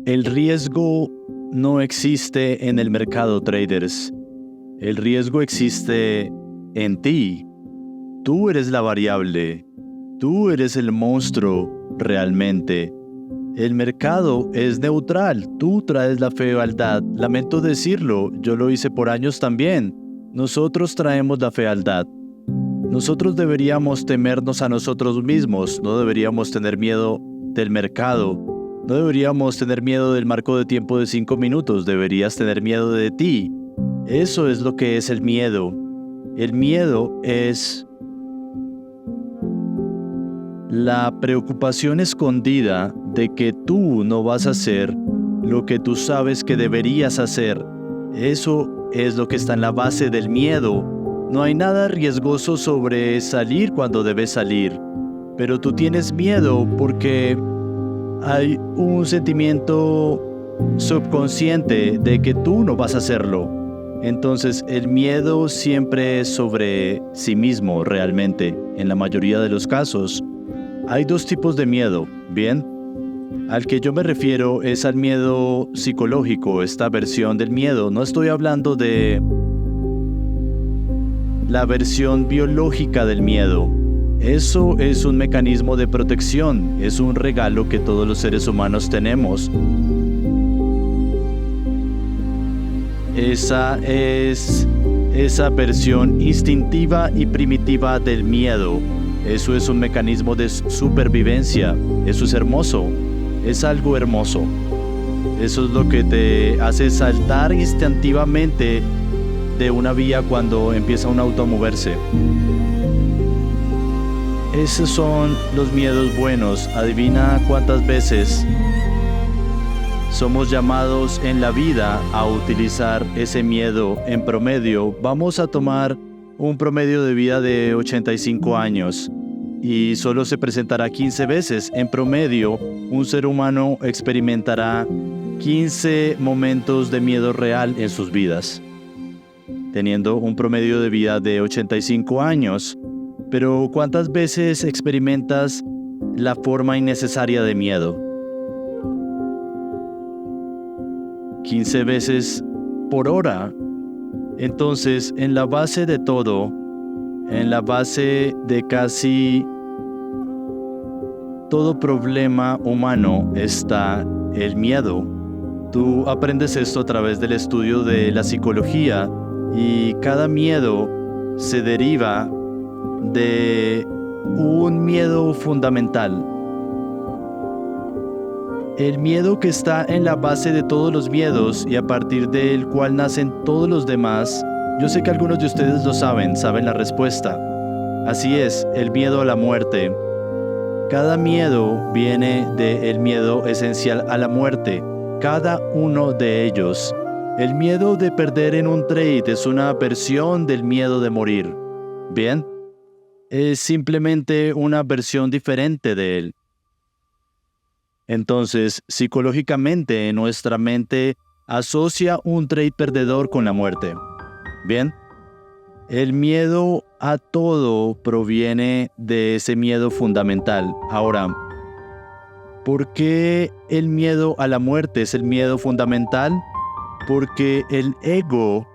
El riesgo no existe en el mercado, traders. El riesgo existe en ti. Tú eres la variable. Tú eres el monstruo realmente. El mercado es neutral. Tú traes la fealdad. Lamento decirlo, yo lo hice por años también. Nosotros traemos la fealdad. Nosotros deberíamos temernos a nosotros mismos. No deberíamos tener miedo del mercado. No deberíamos tener miedo del marco de tiempo de 5 minutos, deberías tener miedo de ti. Eso es lo que es el miedo. El miedo es la preocupación escondida de que tú no vas a hacer lo que tú sabes que deberías hacer. Eso es lo que está en la base del miedo. No hay nada riesgoso sobre salir cuando debes salir, pero tú tienes miedo porque hay un sentimiento subconsciente de que tú no vas a hacerlo. Entonces, el miedo siempre es sobre sí mismo, realmente. En la mayoría de los casos, hay dos tipos de miedo, ¿bien? Al que yo me refiero es al miedo psicológico, esta versión del miedo. No estoy hablando de la versión biológica del miedo. Eso es un mecanismo de protección, es un regalo que todos los seres humanos tenemos. Esa es esa versión instintiva y primitiva del miedo. Eso es un mecanismo de supervivencia. Eso es hermoso. Es algo hermoso. Eso es lo que te hace saltar instintivamente de una vía cuando empieza un auto a moverse. Esos son los miedos buenos. Adivina cuántas veces somos llamados en la vida a utilizar ese miedo en promedio. Vamos a tomar un promedio de vida de 85 años y solo se presentará 15 veces. En promedio, un ser humano experimentará 15 momentos de miedo real en sus vidas, teniendo un promedio de vida de 85 años. Pero ¿cuántas veces experimentas la forma innecesaria de miedo? 15 veces por hora. Entonces, en la base de todo, en la base de casi todo problema humano está el miedo. Tú aprendes esto a través del estudio de la psicología y cada miedo se deriva de un miedo fundamental. El miedo que está en la base de todos los miedos y a partir del cual nacen todos los demás. Yo sé que algunos de ustedes lo saben la respuesta. Así es, el miedo a la muerte. Cada miedo viene del miedo esencial a la muerte. Cada uno de ellos. El miedo de perder en un trade es una versión del miedo de morir. ¿Bien? Es simplemente una versión diferente de él. Entonces, psicológicamente, nuestra mente asocia un trade perdedor con la muerte. ¿Bien? El miedo a todo proviene de ese miedo fundamental. Ahora, ¿por qué el miedo a la muerte es el miedo fundamental? Porque el ego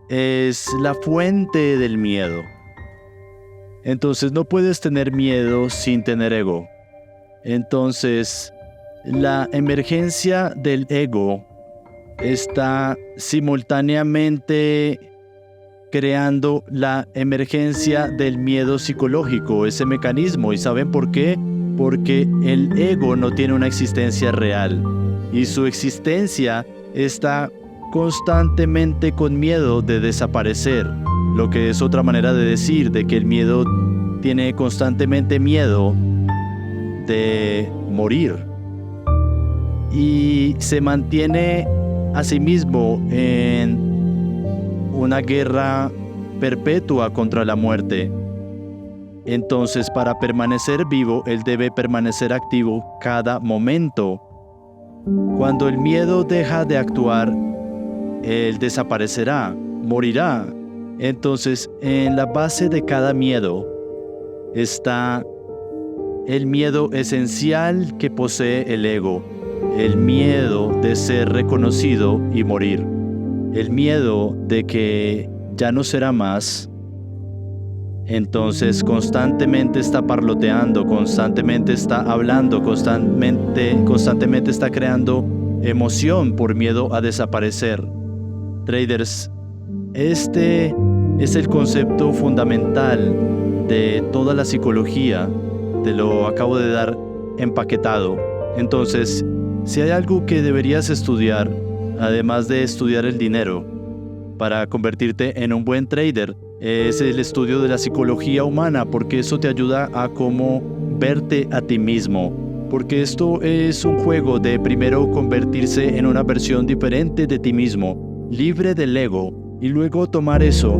es la fuente del miedo. Entonces no puedes tener miedo sin tener ego. Entonces, la emergencia del ego está simultáneamente creando la emergencia del miedo psicológico, ese mecanismo. ¿Y saben por qué? Porque el ego no tiene una existencia real y su existencia está constantemente con miedo de desaparecer, lo que es otra manera de decir de que el miedo tiene constantemente miedo de morir y se mantiene a sí mismo en una guerra perpetua contra la muerte. Entonces, para permanecer vivo, él debe permanecer activo cada momento. Cuando el miedo deja de actuar, él desaparecerá, morirá. Entonces, en la base de cada miedo está el miedo esencial que posee el ego. el miedo de ser reconocido y morir, el miedo de que ya no será más. Entonces constantemente está parloteando, constantemente está hablando, constantemente está creando emoción por miedo a desaparecer. Traders, este es el concepto fundamental de toda la psicología. Te lo acabo de dar empaquetado. Entonces, si hay algo que deberías estudiar, además de estudiar el dinero, para convertirte en un buen trader, es el estudio de la psicología humana, porque eso te ayuda a cómo verte a ti mismo. Porque esto es un juego de primero convertirse en una versión diferente de ti mismo, libre del ego, y luego tomar ese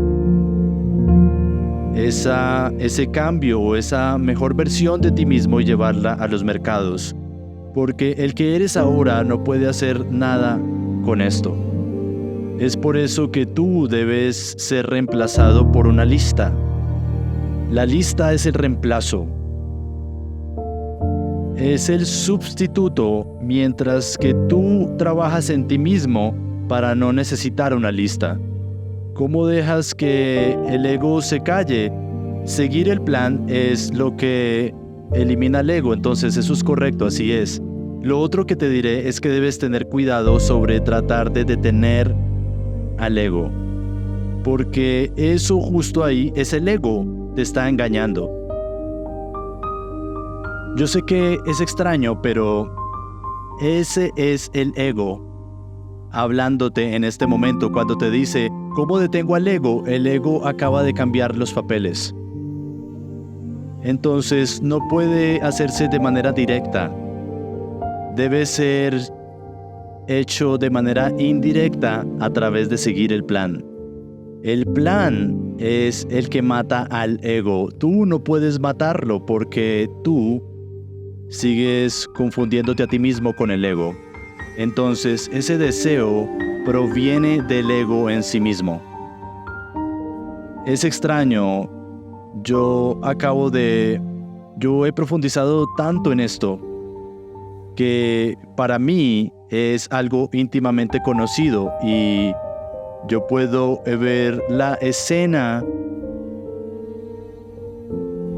cambio o esa mejor versión de ti mismo y llevarla a los mercados. Porque el que eres ahora no puede hacer nada con esto. Es por eso que tú debes ser reemplazado por una lista. La lista es el reemplazo. Es el sustituto, mientras que tú trabajas en ti mismo para no necesitar una lista. ¿Cómo dejas que el ego se calle? Seguir el plan es lo que elimina el ego, entonces eso es correcto, así es. Lo otro que te diré es que debes tener cuidado sobre tratar de detener al ego, porque eso justo ahí es el ego, te está engañando. Yo sé que es extraño, pero ese es el ego hablándote en este momento cuando te dice, ¿cómo detengo al ego? El ego acaba de cambiar los papeles. Entonces no puede hacerse de manera directa. Debe ser hecho de manera indirecta a través de seguir el plan. El plan es el que mata al ego. Tú no puedes matarlo porque tú sigues confundiéndote a ti mismo con el ego. Entonces, ese deseo proviene del ego en sí mismo. Es extraño. Yo he profundizado tanto en esto que para mí es algo íntimamente conocido y yo puedo ver la escena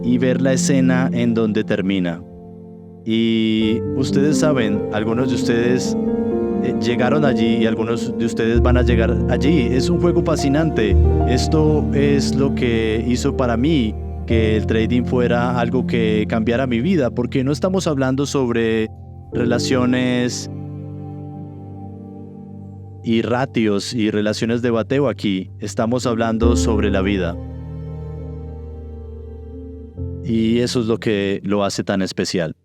y ver la escena en donde termina. Y ustedes saben, algunos de ustedes llegaron allí y algunos de ustedes van a llegar allí. Es un juego fascinante. Esto es lo que hizo para mí que el trading fuera algo que cambiara mi vida, porque no estamos hablando sobre relaciones y ratios y relaciones de bateo aquí. Estamos hablando sobre la vida. Y eso es lo que lo hace tan especial.